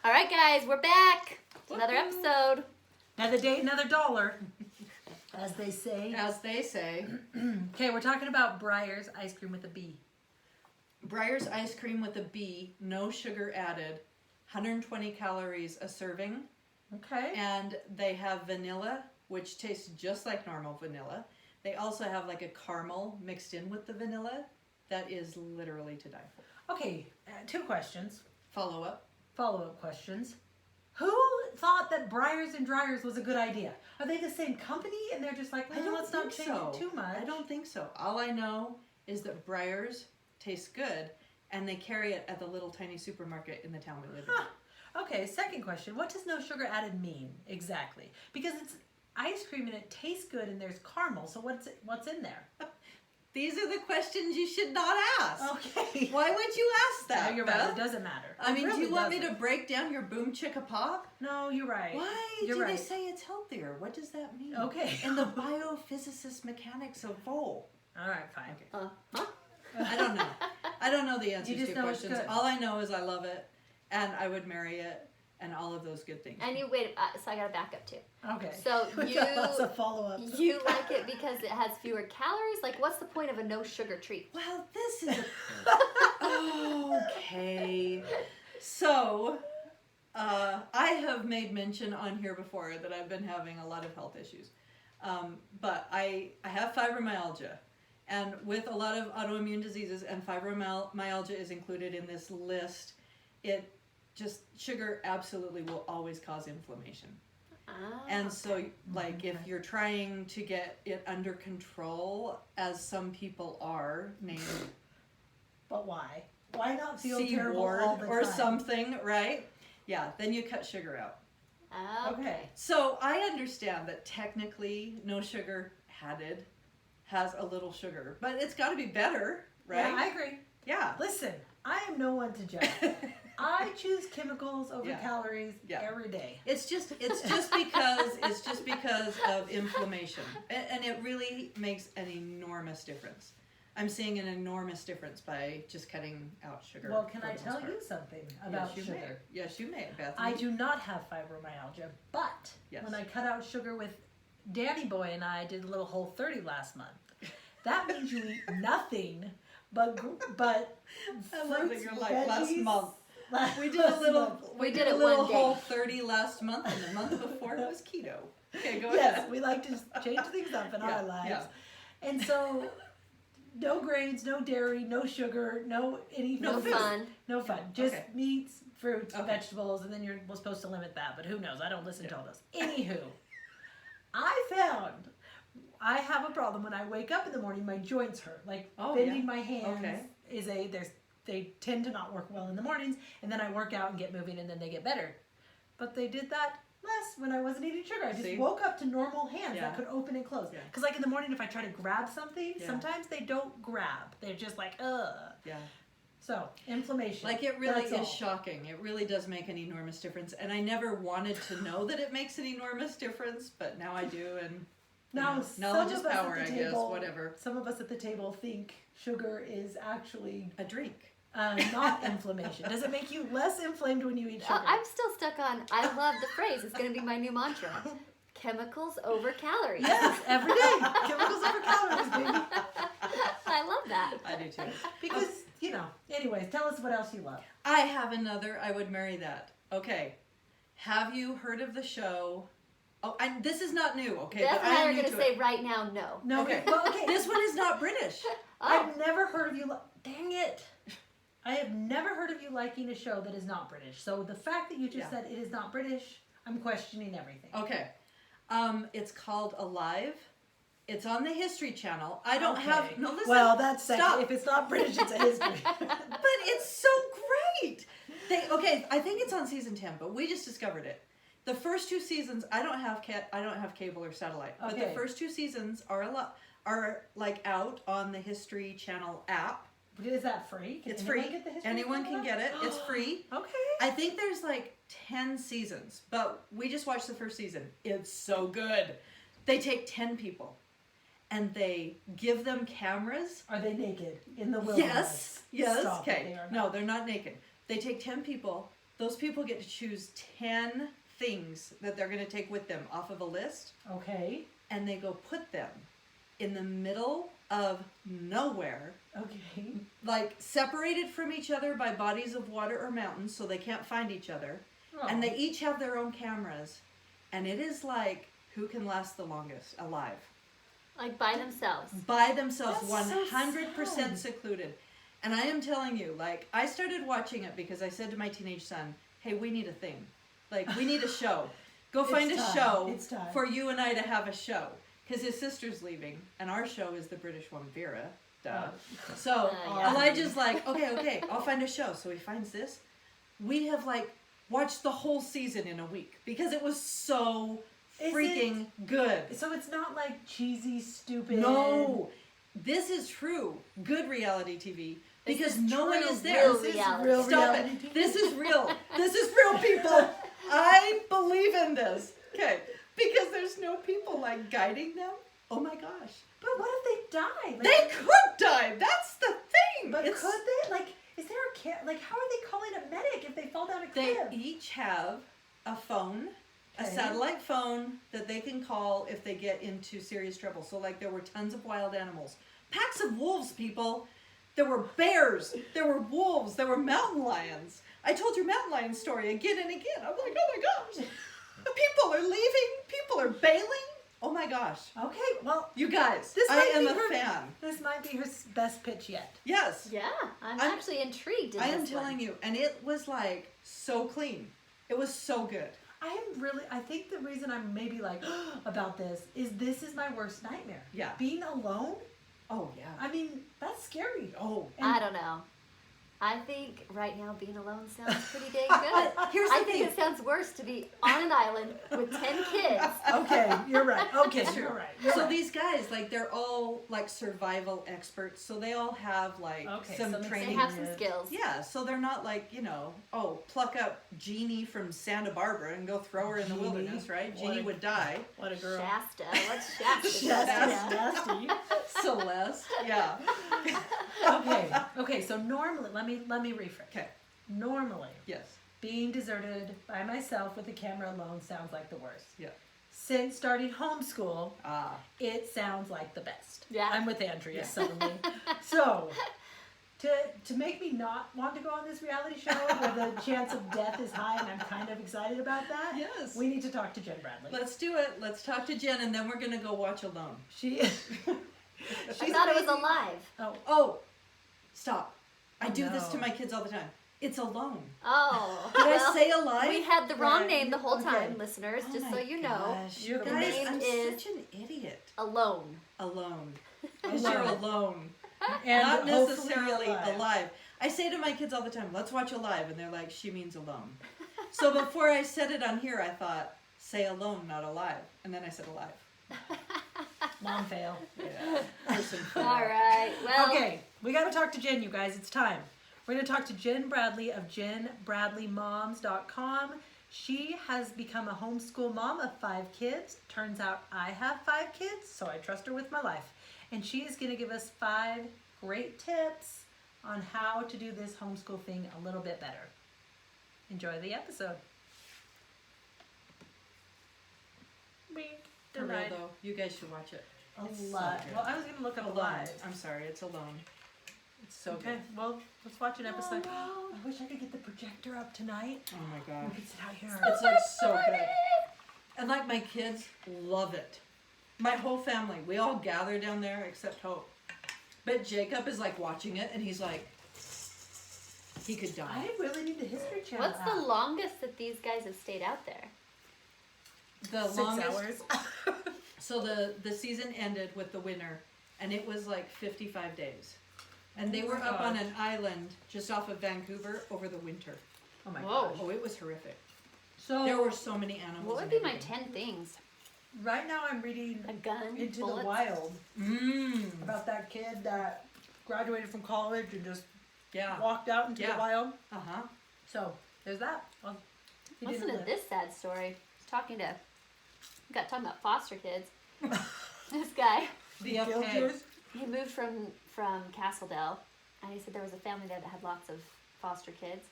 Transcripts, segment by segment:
All right, guys, we're back. Another episode. Another day, another dollar, as they say. As they say. Okay, we're talking about Breyer's ice cream with a B. Breyer's ice cream with a B, no sugar added, 120 calories a serving. Okay. And they have vanilla, which tastes just like normal vanilla. They also have like a caramel mixed in with the vanilla. That is literally to die for. Okay, two questions. Follow-up questions. Who thought that Breyer's and Dryers was a good idea? Are they the same company and they're just like, let's not change it too much? I don't think so. All I know is that Breyer's tastes good and they carry it at the little tiny supermarket in the town we live in. Okay, second question. What does no sugar added mean exactly? Because it's ice cream and it tastes good and there's caramel, so what's in there? These are the questions you should not ask. Okay. Why would you ask that? No, you're right. It doesn't matter. I mean, It do you really want me doesn't. to break down your boom chicka pop? No, you're right. Why You're do right. they say it's healthier? What does that mean? Okay. And the biophysicist mechanics of Vol. All right, fine. Okay. I don't know. I don't know the answers You just to know it's questions. good. All I know is I love it, and I would marry it, and all of those good things. And you so I got to back up too. Okay. So That's a follow-up. you like it because it has fewer calories? Like, what's the point of a no sugar treat? Well, this is okay. So, I have made mention on here before that I've been having a lot of health issues, but I have fibromyalgia, and with a lot of autoimmune diseases, and fibromyalgia is included in this list. Sugar absolutely will always cause inflammation. And so, like, if you're trying to get it under control, as some people are, named But why? Why not feel C. terrible Ward all the or time? something, right? Yeah, then you cut sugar out. Okay. So I understand that technically no sugar added has a little sugar, but it's got to be better, right? Yeah, I agree. Yeah. Listen, I am no one to judge. I choose chemicals over Yeah. calories Yeah. every day. It's just because of inflammation, and it really makes an enormous difference. I'm seeing an enormous difference by just cutting out sugar. Well, can for I the most tell part. you something about Yes, you sugar? may. Yes, you may, Bethany. I do not have fibromyalgia, but Yes. when I cut out sugar with Danny Boy and I did a little Whole30 last month. That means you eat nothing but I love that fruits, you're like last veggies. month. We did Last a little. month. We did it a little one day. Whole30 last month, and the month before it was keto. Okay, go Yes, ahead. we like to change things up in Yeah, our lives. yeah. And so, no grains, no dairy, no sugar, no anything. No fun. No fun. Just Okay. meats, fruits, Okay. vegetables, and then you're supposed to limit that. But who knows? I don't listen to all those. Anywho, I found I have a problem when I wake up in the morning. My joints hurt. Like bending my hands they tend to not work well in the mornings, and then I work out and get moving, and then they get better. But they did that less when I wasn't eating sugar. I just See? woke up to normal hands Yeah. that could open and close. Yeah. Because like in the morning, if I try to grab something, Yeah. sometimes they don't grab. They're just like, ugh. Yeah. So, inflammation. Like it really That's is all. shocking. It really does make an enormous difference, and I never wanted to know that it makes an enormous difference, but now I do, and Now, you know, some knowledge of is us power. at I the guess table, whatever. Some of us at the table think sugar is actually A drink. not inflammation. Does it make you less inflamed when you eat sugar? I'm still stuck on, I love the phrase. It's going to be my new mantra. Chemicals over calories. Yes, every day. Chemicals over calories, baby. I love that. I do too. Because, anyways, tell us what else you love. I have another. I would marry that. Okay. Have you heard of the show? Oh, this is not new. Okay, Beth but and I I'm are new going to to say it. right now, no. No, Okay. well, okay. This one is not British. I've never heard of you. Dang it. I have never heard of you liking a show that is not British. So the fact that you just Yeah. said it is not British, I'm questioning everything. Okay. It's called Alive. It's on the History Channel. I don't have. No, listen. Well, that's second. Stop. If it's not British, it's a history. But it's so great. I think it's on season 10, but we just discovered it. The first two seasons, I don't have cable or satellite, but the Okay. first two seasons are like out on the History Channel app. Is that free? Can It's anyone free. get the History Anyone Channel can get it. It's app? free. Okay. I think there's like 10 seasons, but we just watched the first season. It's so good. They take 10 people and they give them cameras. Are they naked in the wilderness? Yes. Stop it, Okay. they are No, not. they're not naked. They take 10 people. those people get to choose 10 things that they're going to take with them off of a list. Okay. And they go put them in the middle of nowhere. Okay. Like separated from each other by bodies of water or mountains so they can't find each other. Oh. And they each have their own cameras. And it is like, who can last the longest alive? Like by themselves. By themselves, That's 100% so sad. secluded. And I am telling you, like, I started watching it because I said to my teenage son, hey, we need a thing. Like, we need a show. Go find a show It's time. for you and I to have a show. Because his sister's leaving, and our show is the British one, Vera. Duh. So yeah. Elijah's like, okay, I'll find a show. So he finds this. We have, like, watched the whole season in a week because it was so freaking good. So it's not like cheesy, stupid. No, this is true. Good reality TV. Because is no one true, is there. real This is reality. real Stop reality it. TV. This is real. This is real, people. I believe in this. Okay. Because there's no people like guiding them. Oh my gosh. But what if they die? Like, They could die. That's the thing. But It's- could they? Like, is there a kid? Like, how are they calling a medic if they fall down a They cliff? each have a phone, a Okay. satellite phone that they can call if they get into serious trouble. So, like, there were tons of wild animals. Packs of wolves, people. There were bears. There were wolves. There were mountain lions. I told your mountain lion story again and again. I'm like, oh my gosh. People are leaving. People are bailing. Oh my gosh. Okay, well, You guys, This I might am be a her- fan. this might be her best pitch yet. Yes. Yeah, I'm I'm- actually intrigued in I am this one. telling you. And it was like so clean. It was so good. I think the reason I'm maybe like about this is my worst nightmare. Yeah. Being alone, Oh, yeah. I mean, that's scary. Oh. I don't know. I think right now being alone sounds pretty dang good. Here's the I think thing. it sounds worse to be on an island with 10 kids. Okay, you're right. Okay, It's true. you're right. You're So right. these guys, like, they're all like survival experts. So they all have like Okay, some some They training. have some Yeah. skills. Yeah, so they're not like, pluck up Jeannie from Santa Barbara and go throw her in the Jeannie? wilderness, right? What Jeannie a- would die. What a girl. Shasta. What's Shasta? Shasta's nasty. Celeste, yeah. Okay. So normally, let me rephrase. Okay, Normally, yes, being deserted by myself with the camera alone sounds like the worst. yeah. Since starting homeschool, Ah, it sounds like the best. Yeah. I'm with Andrea Yeah. suddenly. So, to make me not want to go on this reality show where the chance of death is high and I'm kind of excited about that, yes. we need to talk to Jen Bradley. Let's do it. Let's talk to Jen and then we're going to go watch Alone. She I thought it was alive. Oh, stop. I Oh, do this no. to my kids all the time. It's Alone. Oh. Did well, I say alive? we had the wrong Right. name the whole Okay. time, listeners, Oh just so my you know. gosh, You're you the guys, name I'm is- such an idiot. Alone. Alone. Because you're alone. and Not hopefully necessarily alive. alive. I say to my kids all the time, let's watch Alive. And they're like, she means alone. So before I said it on here, I thought, say alone, not alive. And then I said alive. Mom fail. Yeah. Person fail. All right. Well, Okay, we got to talk to Jen, you guys. It's time. We're going to talk to Jen Bradley of JenBradleyMoms.com. She has become a homeschool mom of 5 kids. Turns out I have 5 kids, so I trust her with my life. And she is going to give us 5 great tips on how to do this homeschool thing a little bit better. Enjoy the episode. For real though, you guys should watch it. It's so Alive. good. Well, I was going to look up Alone. Alive. I'm sorry, it's Alone. It's so Okay, good. well, let's watch an episode. Oh, I wish I could get the projector up tonight. Oh my We gosh. could sit out here. It's like so good. And like my kids love it. My whole family, we all gather down there except Hope. But Jacob is like watching it and he's like, he could die. I really need the History Channel. What's the longest that these guys have stayed out there? The 6 longest. hours. So the season ended with the winner and it was like 55 days. And they Oh were my up on gosh. an island just off of Vancouver over the winter. Oh my Whoa. gosh. Oh, it was horrific. So There were so many animals. What would and be my everything. 10 things? right now I'm reading A gun, Into bullets? the Wild Mmm. about that kid that graduated from college and just Yeah. walked out into Yeah. the wild. Uh-huh. So there's that. Well, he Listen didn't to this sad story. Talking about foster kids. This guy, The live. okay. Yours? he moved from Castledale, and he said there was a family there that had lots of foster kids,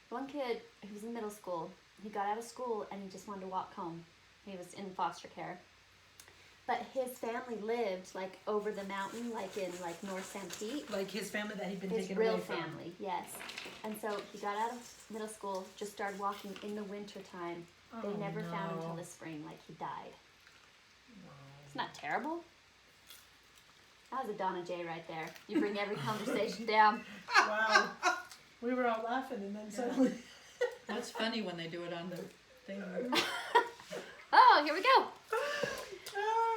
One kid who was in middle school, he got out of school and he just wanted to walk home. He was in foster care. But his family lived like over the mountain, like in like North Sanpete. Like his family that he'd been His taken real away from. family, yes. And so he got out of middle school, just started walking in the winter time. They never found him until the spring, like he died. It's not terrible. That was a Donna J right there. You bring every conversation down. Wow. We were all laughing and then suddenly. That's funny when they do it on the thing. Oh, here we go.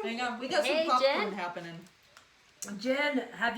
Hang on, we got Hey, some popcorn Jen. happening. Jen, have